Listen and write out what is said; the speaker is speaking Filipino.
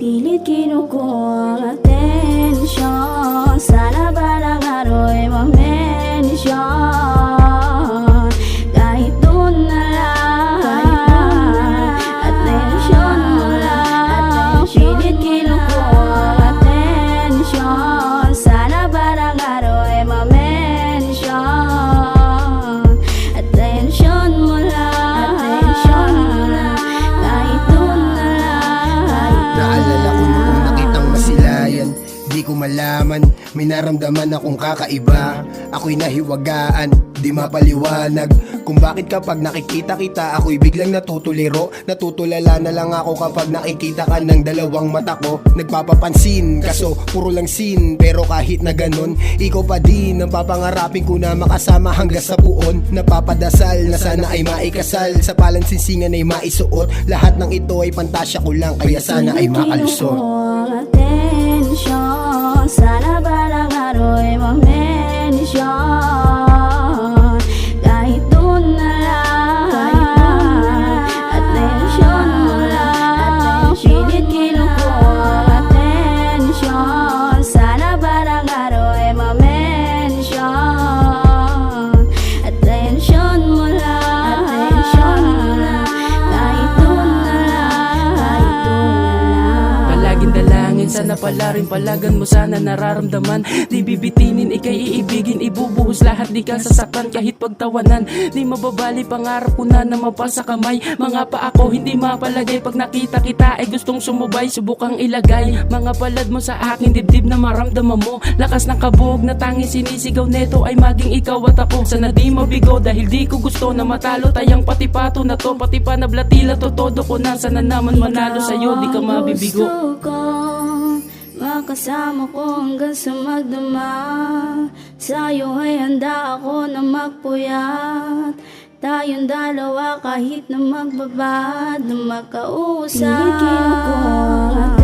Pilit kinukuha ang atensyon. Sana balang aro'y mamensyon. Kahit doon na lang, atensyon mo lang. Pilit kinukuha ang atensyon. Sana balang aro'y mamensyon. Atensyon mo lang, atensyon mo lang. Kahit doon na lang. Naalala ko noong nakitang masilayan, di ko malaman, may naramdaman akong kakaiba. Ako'y nahiwagaan, di mapaliwanag kung bakit kapag nakikita kita ako'y biglang natutuliro. Natutulala na lang ako kapag nakikita ka ng dalawang mata ko. Nagpapapansin, kaso puro lang sin. Pero kahit na ganon, ikaw pa din ang papangarapin ko na makasama hanggang sa puon. Napapadasal na sana ay maikasal, sa palansinsingan ay maisuot. Lahat ng ito ay pantasya ko lang, kaya sana ay makalusot. Atensyon, sana balang aro'y mamensyon. Kahit doon na lang, atensyon mo lang. Pilit kinukuha ang atensyon. Sana balang aro'y mamensyon. Atensyon mo lang, atensyon mo lang. Kahit doon na lang, kahit doon na lang. Palaging dalangin, sana pala rin palagan mo sana nararamdaman. Di bibitinin, ika'y iibigin, ibubuhos lahat, di ka sasaktan kahit pagtawanan. Di mababali, pangarap ko na mapasa kamay. Mga pa ako hindi mapalagay, pag nakita kita ay gustong sumubay. Subukang ilagay mga palad mo sa aking dibdib na maramdaman mo. Lakas ng kabog na tanging sinisigaw neto ay maging ikaw at ako. Sana di mabigo dahil di ko gusto na matalo tayong pati pato na to. Pati pa na blatila to, todo ko na sana naman manalo sa'yo, di ka mabibigo. Gusto ko makasama ko hanggang sa magdama. Sa'yo ay handa ako na magpuyat. Tayong dalawa kahit na magbabad na magkausap. Pilit kinukuha ang